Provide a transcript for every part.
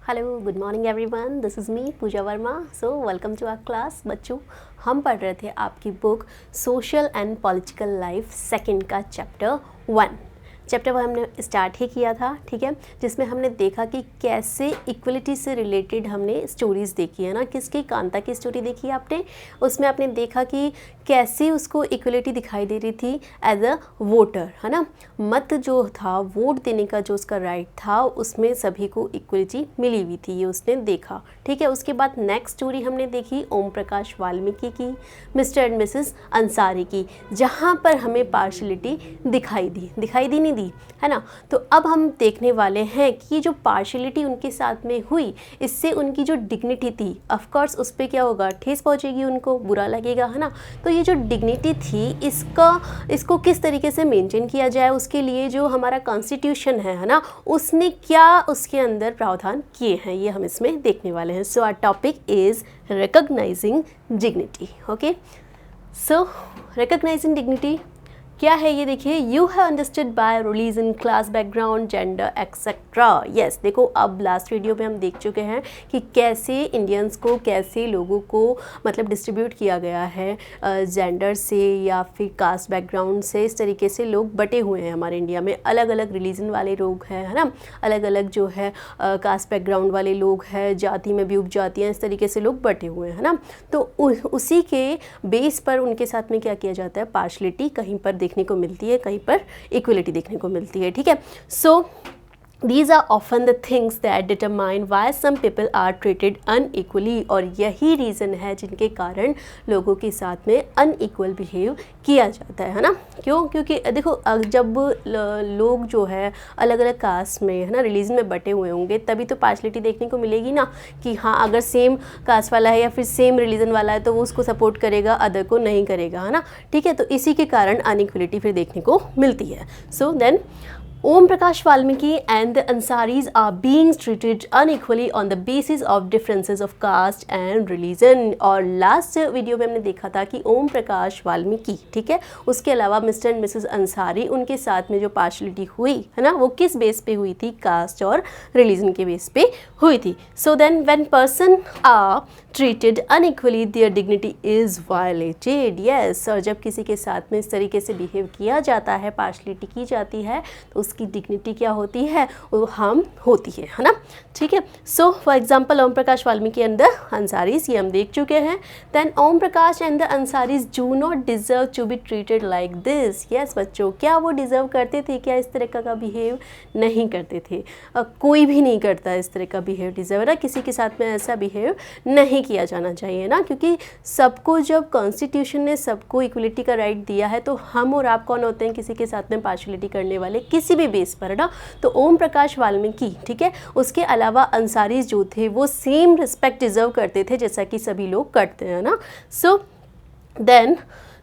Hello good morning everyone, this is me Pooja Verma. So welcome to our class. बच्चों, हम पढ़ रहे थे आपकी book social and political life second का चैप्टर 1 हमने स्टार्ट ही किया था, ठीक है, जिसमें हमने देखा कि कैसे इक्वलिटी से रिलेटेड हमने स्टोरीज़ देखी है ना। किसकी? कांता की स्टोरी देखी आपने। उसमें आपने देखा कि कैसे उसको इक्वलिटी दिखाई दे रही थी एज अ वोटर, है ना। मत जो था, वोट देने का जो उसका राइट था, उसमें सभी को इक्वलिटी मिली हुई थी, ये उसने देखा, ठीक है। उसके बाद नेक्स्ट स्टोरी हमने देखी ओम प्रकाश वाल्मीकि की, मिस्टर एंड मिसेस अंसारी की, जहाँ पर हमें पार्शलिटी दिखाई दी नहीं दी, है ना। तो अब हम देखने वाले हैं कि जो पार्शलिटी उनके साथ में हुई, इससे उनकी जो डिग्निटी थी, ऑफ कोर्स उस पर क्या होगा, ठेस पहुंचेगी, उनको बुरा लगेगा, है ना। तो ये जो डिग्निटी थी, इसको किस तरीके से मेंटेन किया जाए, उसके लिए जो हमारा कॉन्स्टिट्यूशन है ना, उसने क्या उसके अंदर प्रावधान किए हैं, ये हम इसमें देखने वाले हैं। So our topic is recognising dignity. Okay, so recognising dignity क्या है ये देखिए। You have understood by religion, class background, gender etcetera. Yes, देखो अब लास्ट वीडियो में हम देख चुके हैं कि कैसे इंडियंस को, कैसे लोगों को मतलब डिस्ट्रीब्यूट किया गया है जेंडर से या फिर कास्ट बैकग्राउंड से। इस तरीके से लोग बटे हुए हैं हमारे इंडिया में, अलग अलग रिलीजन वाले लोग हैं, है ना, अलग अलग जो है कास्ट बैकग्राउंड वाले लोग हैं, जाति में भी उपजातियाँ, इस तरीके से लोग बटे हुए हैं, है ना। तो उसी के बेस पर उनके साथ में क्या किया जाता है, पार्शलिटी कहीं पर देखने को मिलती है, कहीं पर इक्वलिटी देखने को मिलती है, ठीक है। सो These are often the things that determine why some people are treated unequally, और यही रीज़न है जिनके कारण लोगों के साथ में अनइक्वल बिहेव किया जाता है ना। क्यों? क्योंकि देखो जब लोग जो है अलग अलग कास्ट में, है ना, रिलीजन में बटे हुए होंगे, तभी तो पार्शलिटी देखने को मिलेगी ना, कि हाँ अगर सेम कास्ट वाला है या फिर सेम रिलीजन वाला है तो वो उसको सपोर्ट करेगा, अदर को नहीं करेगा, है ना, ठीक है। तो इसी के कारण अनइक्वलिटी फिर देखने को मिलती है। So then Om Prakash Valmiki and the Ansaris are being treated unequally on the basis of differences of caste and religion। और लास्ट वीडियो में हमने देखा था कि ओम प्रकाश वाल्मीकि, ठीक है, उसके अलावा मिस्टर एंड मिसेस अंसारी, उनके साथ में जो पार्शलिटी हुई है ना, वो किस बेस पे हुई थी, कास्ट और रिलीजन के बेस पे हुई थी। So then when person are treated unequally their dignity is violated. Yes, और जब किसी के साथ में इस तरीके से बिहेव किया जाता है, पार्शलिटी की जाती है, तो की डिग्निटी क्या होती है, वो हार्म होती है ना, ठीक है। So for example Om Prakash Valmiki and the Ansaris, ये हम देख चुके हैं। Then Om Prakash and the Ansaris do not deserve to be treated like this. Yes बच्चों, क्या वो डिजर्व करते थे क्या इस तरह का बिहेव? नहीं करते थे। कोई भी नहीं करता इस तरह का बिहेव डिजर्व, है ना। किसी के साथ में ऐसा बिहेव नहीं किया जाना चाहिए ना, क्योंकि सबको जब कॉन्स्टिट्यूशन ने सबको इक्वलिटी का राइट दिया है, तो हम और आप कौन होते हैं किसी के साथ में पार्शलिटी करने वाले, किसी भी बेस पर, है ना। तो ओम प्रकाश वाल्मीकि, ठीक है, उसके अलावा अंसारी जो थे वो सेम रिस्पेक्ट डिजर्व करते थे जैसा कि सभी लोग करते हैं ना। So then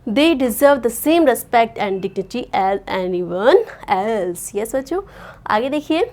they deserve the same respect and dignity as anyone else। Yes बच्चों, आगे देखिए।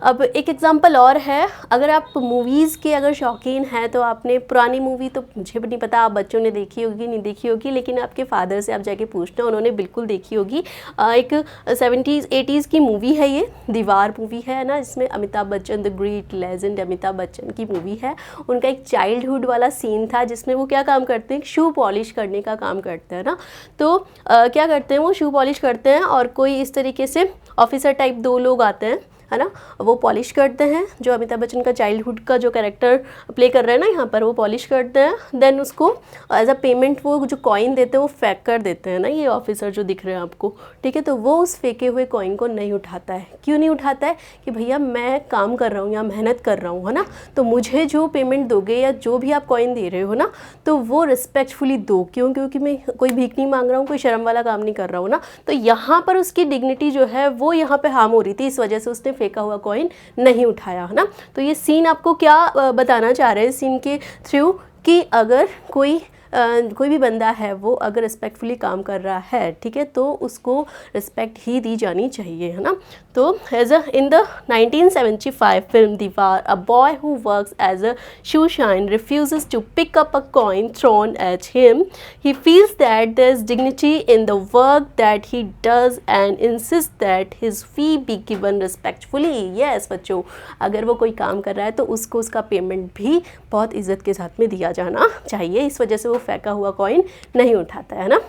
अब एक एग्जांपल और है, अगर आप मूवीज़ के अगर शौकीन हैं तो आपने पुरानी मूवी, तो मुझे भी नहीं पता आप बच्चों ने देखी होगी नहीं देखी होगी, लेकिन आपके फादर से आप जाके पूछना, उन्होंने बिल्कुल देखी होगी। एक 70s 80s की मूवी है ये, दीवार मूवी है ना, जिसमें Amitabh Bachchan, the great legend Amitabh Bachchan की मूवी है। उनका एक चाइल्डहुड वाला सीन था जिसमें वो क्या काम करते हैं, शू पॉलिश करने का काम करते हैं ना। तो क्या करते हैं, वो शू पॉलिश करते हैं और कोई इस तरीके से ऑफिसर टाइप दो लोग आते हैं, है ना, वो पॉलिश करते हैं। जो अमिताभ बच्चन का चाइल्डहुड का जो कैरेक्टर प्ले कर रहे हैं ना यहाँ पर, वो पॉलिश करते हैं। देन उसको एज अ पेमेंट वो जो कॉइन देते हैं वो फेंक कर देते हैं ना, ये ऑफिसर जो दिख रहे हैं आपको, ठीक है। तो वो उस फेंके हुए कॉइन को नहीं उठाता है। क्यों नहीं उठाता है? कि भैया मैं काम कर रहा हूँ या मेहनत कर रहा हूँ, है ना, तो मुझे जो पेमेंट दोगे या जो भी आप कॉइन दे रहे हो ना, तो वो रिस्पेक्टफुली दो। क्यों? क्योंकि मैं कोई भीख नहीं मांग रहा हूँ, कोई शर्म वाला काम नहीं कर रहा हूँ ना। तो यहाँ पर उसकी डिग्निटी जो है वो यहाँ पे हार्म हो रही थी, इस वजह से उसने फेंका हुआ कॉइन नहीं उठाया, है ना। तो ये सीन आपको क्या बताना चाह रहे हैं सीन के थ्रू, कि अगर कोई कोई भी बंदा है वो अगर रिस्पेक्टफुली काम कर रहा है, ठीक है, तो उसको रिस्पेक्ट ही दी जानी चाहिए, है ना। तो as uh in the 1975 film Deewaar, a boy who works as a shoe shine refuses to pick up a coin thrown at him. He feels that there is dignity in the work that he does and insists that his fee be given respectfully. Yes बच्चों, अगर वो कोई काम कर रहा है तो उसको उसका पेमेंट भी बहुत इज्जत के साथ में दिया जाना चाहिए, इस वजह से वो फेंका हुआ कॉइन नहीं उठाता है ना।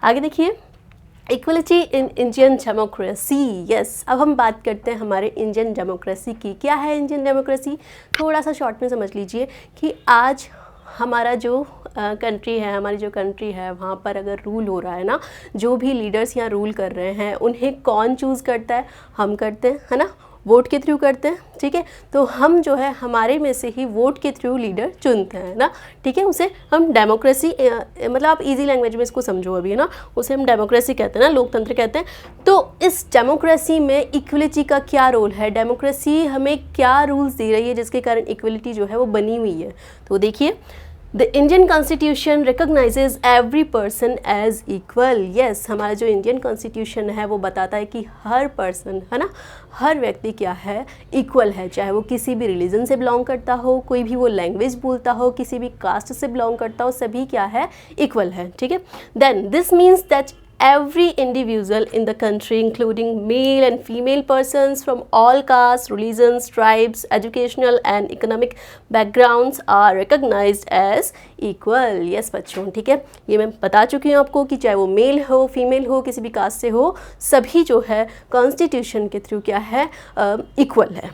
आगे देखिए, equality in Indian democracy. Yes, अब हम बात करते हैं हमारे इंडियन डेमोक्रेसी की। क्या है इंडियन डेमोक्रेसी, थोड़ा सा शॉर्ट में समझ लीजिए कि आज हमारा जो कंट्री है, हमारी जो कंट्री है वहाँ पर अगर रूल हो रहा है ना, जो भी लीडर्स यहाँ रूल कर रहे हैं उन्हें कौन चूज़ करता है, हम करते हैं, है ना, वोट के थ्रू करते हैं, ठीक है। तो हम जो है हमारे में से ही वोट के थ्रू लीडर चुनते हैं ना, ठीक है। उसे हम डेमोक्रेसी मतलब आप इजी लैंग्वेज में इसको समझो अभी, है ना, उसे हम डेमोक्रेसी कहते हैं ना, लोकतंत्र कहते हैं। तो इस डेमोक्रेसी में इक्वलिटी का क्या रोल है, डेमोक्रेसी हमें क्या रूल्स दे रही है जिसके कारण इक्वलिटी जो है वो बनी हुई है। तो देखिए, the Indian constitution recognises every person as equal. Yes, हमारा जो इंडियन कॉन्स्टिट्यूशन है वो बताता है कि हर पर्सन, है ना, हर व्यक्ति क्या है, इक्वल है, चाहे वो किसी भी रिलीजन से बिलोंग करता हो, कोई भी वो लैंग्वेज बोलता हो, किसी भी कास्ट से बिलोंग करता हो, सभी क्या है, इक्वल है, ठीक है। Then this means that every individual in the country, including male and female persons from all castes, religions, tribes, educational and economic backgrounds, are recognized as equal. Yes बच्चों, ठीक है, ये मैं बता चुकी हूँ आपको कि चाहे वो मेल हो, फीमेल हो, किसी भी कास्ट से हो, सभी जो है कॉन्स्टिट्यूशन के थ्रू क्या है, इक्वल है।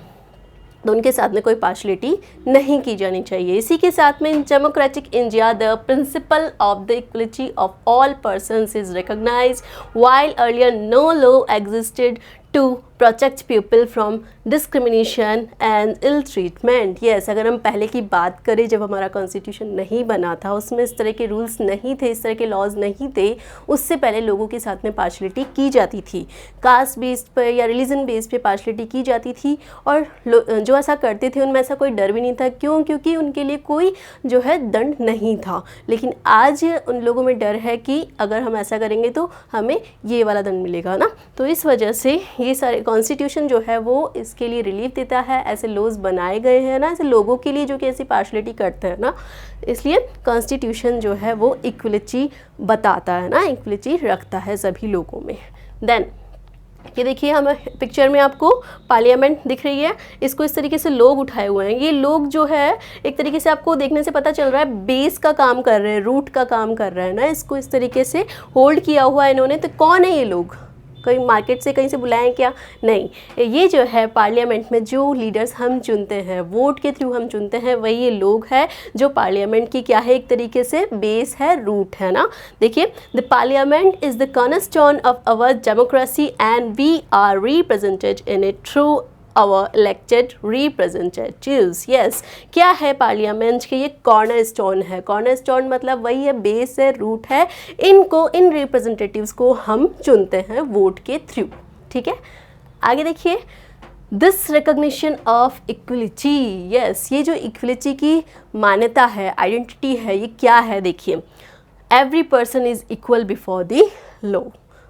तो उनके साथ में कोई पार्शलिटी नहीं की जानी चाहिए। इसी के साथ में in democratic India the principle of the equality of all persons is recognised, while earlier no law existed to protect people from discrimination and ill treatment. Yes, अगर हम पहले की बात करें, जब हमारा कॉन्स्टिट्यूशन नहीं बना था, उसमें इस तरह के रूल्स नहीं थे, इस तरह के लॉज नहीं थे, उससे पहले लोगों के साथ में पार्शलिटी की जाती थी, कास्ट बेस्ड पर या रिलीजन बेस्ड पे पार्शलिटी की जाती थी। और जो ऐसा करते थे उनमें ऐसा कोई डर भी नहीं था, क्यों, क्योंकि उनके लिए कोई जो है दंड नहीं था। लेकिन आज उन लोगों में डर है कि अगर हम ऐसा करेंगे तो हमें ये वाला दंड मिलेगा ना। तो इस वजह से ये सारे कॉन्स्टिट्यूशन जो है वो इसके लिए रिलीफ देता है, ऐसे लॉज बनाए गए हैं ना, ऐसे लोगों के लिए जो कि ऐसी पार्शलिटी करते हैं ना, इसलिए कॉन्स्टिट्यूशन जो है वो इक्वलिटी बताता है ना, इक्वलिटी रखता है सभी लोगों में। देन ये देखिए, हम पिक्चर में आपको पार्लियामेंट दिख रही है, इसको इस तरीके से लोग उठाए हुए हैं। ये लोग जो है एक तरीके से आपको देखने से पता चल रहा है बेस का काम कर रहे हैं, रूट का काम कर रहे हैं ना, इसको इस तरीके से होल्ड किया हुआ है इन्होंने। तो कौन है ये लोग, कहीं मार्केट से कहीं से बुलाएं क्या, नहीं, ये जो है पार्लियामेंट में जो लीडर्स हम चुनते हैं, वोट के थ्रू हम चुनते हैं, वही ये लोग हैं जो पार्लियामेंट की क्या है, एक तरीके से बेस है, रूट है ना। देखिए, the parliament is the cornerstone of our democracy and we are represented in it through our elected representatives. Yes, क्या है पार्लियामेंट के, ये कॉर्नर स्टोन है। कॉर्नर स्टोन मतलब वही है, बेस है, रूट है, इनको, इन रिप्रेजेंटेटिव्स को हम चुनते हैं वोट के थ्रू, ठीक है। आगे देखिए, this recognition of equality. Yes, ये जो इक्वलिटी की मान्यता है, आइडेंटिटी है, ये क्या है, देखिए, every person is equal before the law.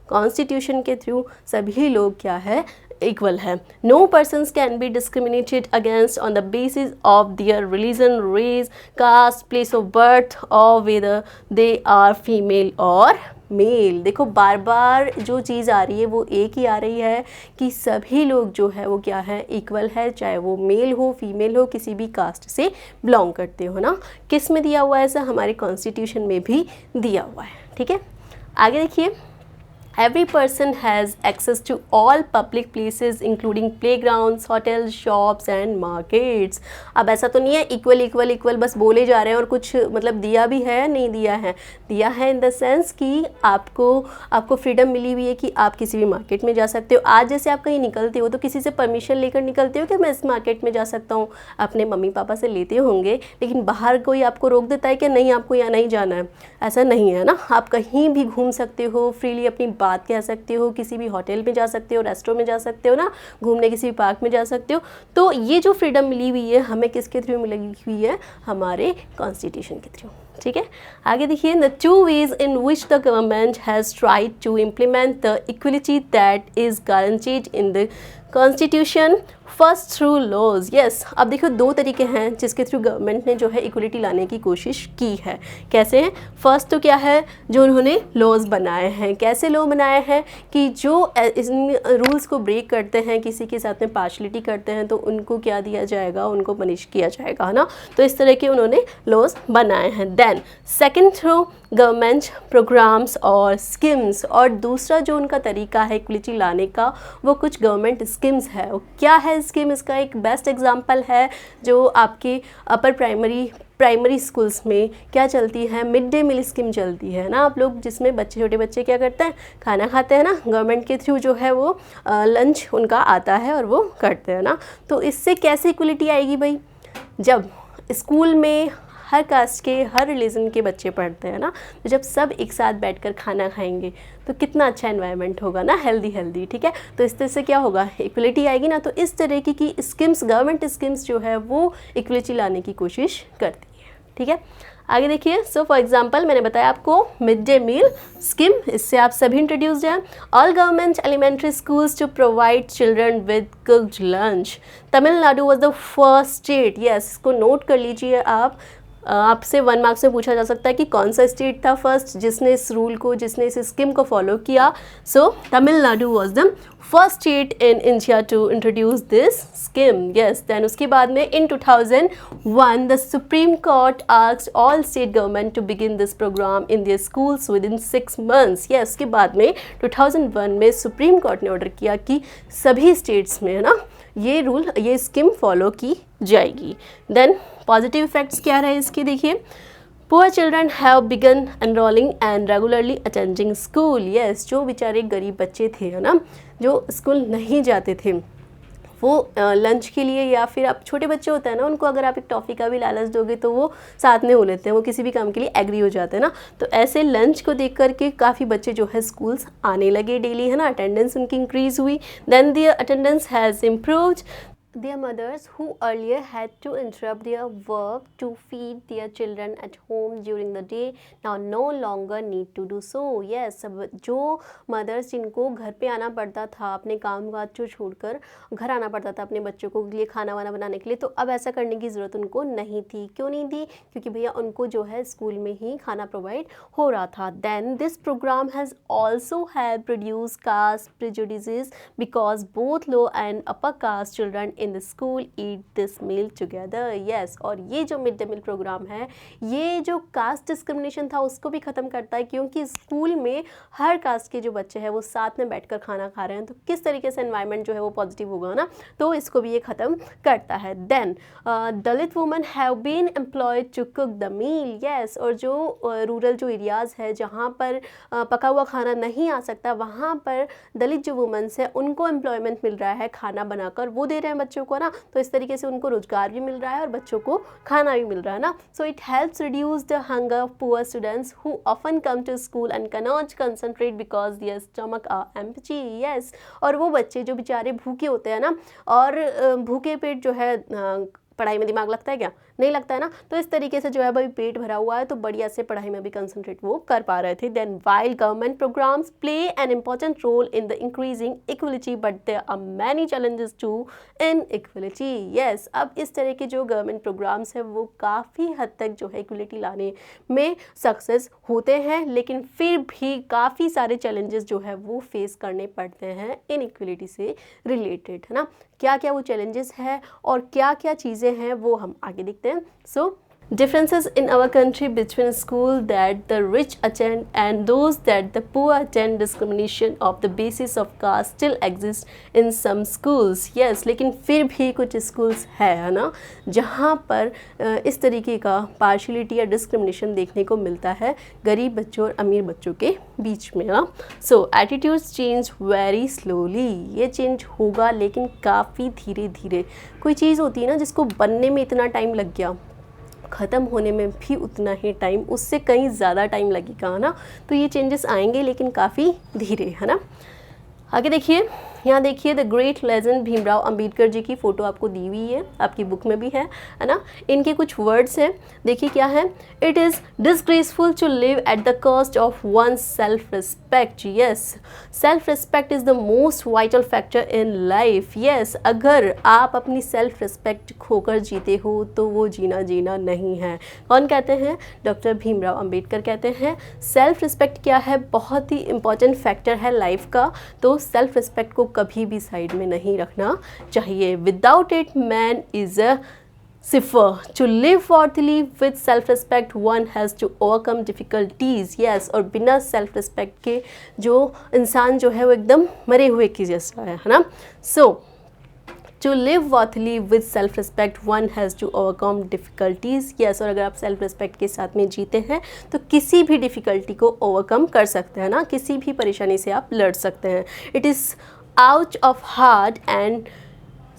Constitution के थ्रू सभी लोग क्या है, इक्वल है। No persons can be discriminated against on the basis of their religion, race, caste, place of birth और वेदर दे आर फीमेल और male. देखो, बार बार जो चीज़ आ रही है वो एक ही आ रही है कि सभी लोग जो है वो क्या है, इक्वल है, चाहे वो मेल हो, फीमेल हो, किसी भी कास्ट से बिलोंग करते हो ना। किस में दिया हुआ है ऐसा, हमारे कॉन्स्टिट्यूशन में भी दिया हुआ है, ठीक है। आगे देखिए, Every person has access to all public places including playgrounds, hotels, shops and markets. अब ऐसा तो नहीं है इक्वल इक्वल इक्वल बस बोले जा रहे हैं और कुछ मतलब दिया भी है, नहीं दिया है, दिया है इन द सेंस कि आपको फ्रीडम मिली हुई है कि आप किसी भी मार्केट में जा सकते हो। आज जैसे आप कहीं निकलते हो तो किसी से परमिशन लेकर निकलते हो कि मैं इस मार्केट में जा सकता हूँ, अपने मम्मी पापा से लेते होंगे, लेकिन बाहर कोई आपको रोक देता है कि नहीं आपको यहाँ नहीं जाना है, ऐसा नहीं है ना। आप कहीं भी घूम सकते हो, फ्रीली अपनी बात कह सकते हो, किसी भी होटल में जा सकते हो, रेस्टोरेंट में जा सकते हो ना, घूमने किसी भी पार्क में जा सकते हो। तो ये जो फ्रीडम मिली हुई है हमें किसके थ्रू मिली हुई है, हमारे कॉन्स्टिट्यूशन के थ्रू, ठीक है। आगे देखिए, the 2 ways in which the government has tried to implement the equality that is guaranteed in the constitution, first through laws. Yes, अब देखो 2 तरीके हैं जिसके थ्रू गवर्नमेंट ने जो है इक्वलिटी लाने की कोशिश की है। कैसे हैं? फर्स्ट तो क्या है, जो उन्होंने लॉज बनाए हैं। कैसे लॉ बनाए हैं कि जो इन रूल्स को ब्रेक करते हैं, किसी के साथ में पार्शलिटी करते हैं, तो उनको क्या दिया जाएगा, उनको पनिश किया जाएगा, है ना। तो इस तरह के उन्होंने लॉज बनाए हैं। Then second, through government programmes और स्कीम्स। और दूसरा जो उनका तरीका है इक्वलिटी लाने का, वो कुछ गवर्नमेंट स्कीम्स है। वो क्या है स्कीम? इसका एक बेस्ट एग्जांपल है जो आपके अपर प्राइमरी स्कूल्स में क्या चलती है, मिड डे मील स्कीम चलती है ना आप लोग, जिसमें छोटे बच्चे क्या करते हैं, खाना खाते हैं ना, गवर्नमेंट के थ्रू जो है वो लंच उनका आता है और वो करते हैं ना। तो इससे कैसे इक्वलिटी आएगी भाई? जब स्कूल में हर कास्ट के, हर रिलीजन के बच्चे पढ़ते हैं ना, तो जब सब एक साथ बैठकर खाना खाएंगे तो कितना अच्छा एनवायरनमेंट होगा ना, हेल्दी, ठीक है। तो इस तरह से क्या होगा, इक्वलिटी आएगी ना। तो इस तरह की स्कीम्स, गवर्नमेंट स्कीम्स जो है वो इक्वलिटी लाने की कोशिश करती है, ठीक है। आगे देखिए, सो फॉर एग्जांपल मैंने बताया आपको मिड डे मील स्कीम, इससे आप सभी इंट्रोड्यूस्ड हैं। All government elementary schools to provide children with cooked lunch. Tamil Nadu was the first state. Yes, इसको नोट कर लीजिए आप। आपसे 1 मार्क्स में पूछा जा सकता है कि कौन सा स्टेट था फर्स्ट जिसने इस रूल को, जिसने इस स्कीम को फॉलो किया। So Tamil Nadu was the first state in India to introduce this scheme. Yes, then उसके बाद में in 2001 the supreme court asked all state government to begin this program in their schools within 6 months। Yes, उसके बाद में 2001 में supreme court ने order किया कि सभी स्टेट्स में, है ना, ये रूल, ये स्कीम फॉलो की जाएगी। देन पॉजिटिव इफेक्ट्स क्या रहे इसके, देखिए। Poor children have begun enrolling and regularly attending school. Yes, जो बेचारे गरीब बच्चे थे, है ना, जो स्कूल नहीं जाते थे, वो लंच के लिए, या फिर आप छोटे बच्चे होते हैं ना, उनको अगर आप एक टॉफ़ी का भी लालच दोगे तो वो साथ में हो लेते हैं, वो किसी भी काम के लिए एग्री हो जाते हैं ना। तो ऐसे लंच को देख करके काफ़ी बच्चे जो है स्कूल्स आने लगे डेली, है ना, अटेंडेंस उनकी इंक्रीज़ हुई। Then their attendance has improved. Their mothers who earlier had to interrupt their work to feed their children at home during the day now no longer need to do so. Yes, जो mothers जिनको घर पे आना पड़ता था, अपने काम काज को छोड़कर घर आना पड़ता था अपने बच्चों को लिए खाना वाना बनाने के लिए, तो अब ऐसा करने की ज़रूरत उनको नहीं थी। क्यों नहीं थी? क्योंकि भैया उनको जो है स्कूल में ही खाना प्रोवाइड हो रहा था। Then this program has also helped reduce caste prejudices because both low and upper caste children in the school eat this meal together. Yes, और ये जो मिड डे मील प्रोग्राम है, ये जो कास्ट डिस्क्रिमिनेशन था उसको भी ख़त्म करता है, क्योंकि स्कूल में हर कास्ट के जो बच्चे हैं वो साथ में बैठकर खाना खा रहे हैं, तो किस तरीके से एनवायरनमेंट जो है वो पॉजिटिव होगा ना, तो इसको भी ये ख़त्म करता है। Then Dalit women have been employed to cook the meal. Yes, और जो रूरल जो एरियाज़ है जहाँ पर पका हुआ खाना नहीं आ सकता, वहाँ पर दलित जो वुमेन्स है उनको एम्प्लॉयमेंट मिल रहा है, खाना बनाकर वो दे रहे हैं बच्चों को ना, तो इस तरीके से उनको रोजगार भी मिल रहा है और बच्चों को खाना भी मिल रहा है ना। So it helps reduce the hunger of poor students who often come to school and can not concentrate because their stomach are empty. Yes, और वो बच्चे जो बेचारे भूखे होते हैं ना, और भूखे पेट जो है पढ़ाई में दिमाग लगता है क्या? नहीं लगता है ना। तो इस तरीके से जो है भाई पेट भरा हुआ है तो बढ़िया से पढ़ाई में भी कंसंट्रेट वो कर पा रहे थे। Then while government programmes play an important role in the increasing equality but there are many challenges to inequality. Yes, अब इस तरह के जो गवर्नमेंट प्रोग्राम्स है वो काफ़ी हद तक जो है इक्वलिटी लाने में सक्सेस होते हैं, लेकिन फिर भी काफ़ी सारे चैलेंजेस जो है वो फेस करने पड़ते हैं इन इक्वलिटी से रिलेटेड, है ना। क्या क्या वो चैलेंजेस है और क्या क्या चीज़ें हैं वो हम आगे देखते हैं। सो differences in our country between school that the rich attend and those that the poor attend, discrimination of the basis of caste still exists in some schools. Yes, लेकिन फिर भी कुछ schools है ना जहाँ पर इस तरीके का पार्शलिटी या डिस्क्रिमिनेशन देखने को मिलता है गरीब बच्चों और अमीर बच्चों के बीच में ना। सो एटीट्यूड्स चेंज वेरी स्लोली, ये चेंज होगा लेकिन काफ़ी धीरे धीरे। कोई चीज़ होती है ना जिसको बनने में इतना टाइम लग गया, ख़त्म होने में भी उतना ही टाइम, उससे कहीं ज़्यादा टाइम लगेगा, है ना। तो ये चेंजेस आएंगे लेकिन काफ़ी धीरे, है ना। आगे देखिए, यहाँ देखिए the great legend Bhimrao Ambedkar ji की फ़ोटो आपको दी हुई है, आपकी बुक में भी है ना। इनके कुछ वर्ड्स हैं, देखिए क्या है, it is disgraceful to live at the cost of one self respect. Yes, self respect is the most vital factor in life. Yes, अगर आप अपनी सेल्फ रिस्पेक्ट खोकर जीते हो तो वो जीना जीना नहीं है। कौन कहते हैं? डॉक्टर भीमराव अंबेडकर कहते हैं सेल्फ रिस्पेक्ट क्या है, बहुत ही इंपॉर्टेंट फैक्टर है लाइफ का, तो सेल्फ रिस्पेक्ट को कभी भी साइड में नहीं रखना चाहिए। Without it man is a cipher. To live worthily with self respect one has to overcome difficulties. Yes, और बिना सेल्फ रिस्पेक्ट के जो इंसान जो है वो एकदम मरे हुए की जैसा है ना। So to live worthily with self respect one has to overcome difficulties. Yes, और अगर आप सेल्फ रिस्पेक्ट के साथ में जीते हैं तो किसी भी डिफ़िकल्टी को ओवरकम कर सकते हैं ना, किसी भी परेशानी से आप लड़ सकते हैं। It is out of hard and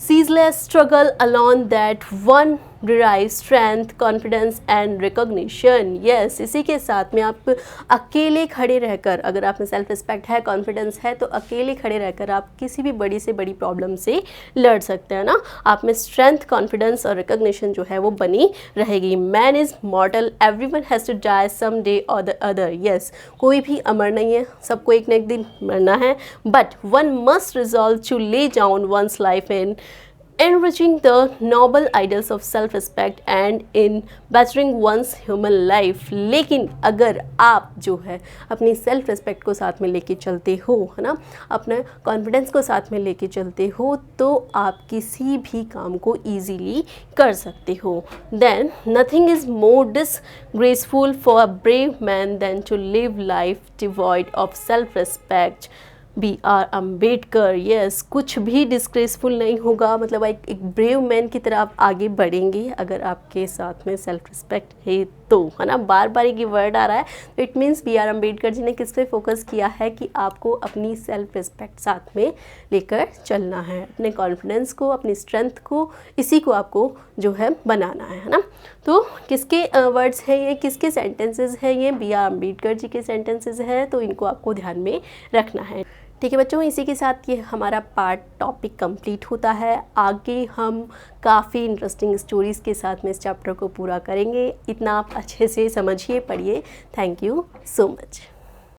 ceaseless struggle alone that one derives strength, confidence and recognition। yes, इसी के साथ में आप अकेले खड़े रहकर, अगर आप में सेल्फ रिस्पेक्ट है, कॉन्फिडेंस है, तो अकेले खड़े रहकर आप किसी भी बड़ी से बड़ी प्रॉब्लम से लड़ सकते हैं ना। आप में स्ट्रेंथ, कॉन्फिडेंस और रिकॉग्निशन जो है वो बनी रहेगी। Man is mortal, everyone has to die some day और द अदर। यस, कोई भी अमर नहीं है, सबको एक न एक दिन मरना है, but one must resolve to lay down one's life in enriching the noble ideals of self-respect and in bettering one's human life। लेकिन अगर आप जो है अपनी सेल्फ रिस्पेक्ट को साथ में लेके चलते हो, है ना, अपने कॉन्फिडेंस को साथ में लेके चलते हो, तो आप किसी भी काम को ईजीली कर सकते हो। Then nothing is more disgraceful for a brave man than to live life devoid of self respect. B are Ambedkar. Yes, कुछ भी डिस्ग्रेसफुल नहीं होगा, मतलब एक ब्रेव मैन की तरह आप आगे बढ़ेंगे अगर आपके साथ में सेल्फ रिस्पेक्ट है तो, है ना। बार बार एक वर्ड आ रहा है, तो it means B are Ambedkar ji ने किस पे फोकस किया है कि आपको अपनी सेल्फ रिस्पेक्ट साथ में लेकर चलना है, अपने कॉन्फिडेंस को, अपनी स्ट्रेंथ को, इसी को आपको जो है बनाना है ना। तो किसके वर्ड्स हैं ये, किसके सेंटेंसेस हैं ये? बी आर अम्बेडकर जी के सेंटेंसेस हैं, तो इनको आपको ध्यान में रखना है। ठीक है बच्चों, इसी के साथ ये हमारा पार्ट टॉपिक कंप्लीट होता है। आगे हम काफ़ी इंटरेस्टिंग स्टोरीज़ के साथ में इस चैप्टर को पूरा करेंगे। इतना आप अच्छे से समझिए, पढ़िए। Thank you so much.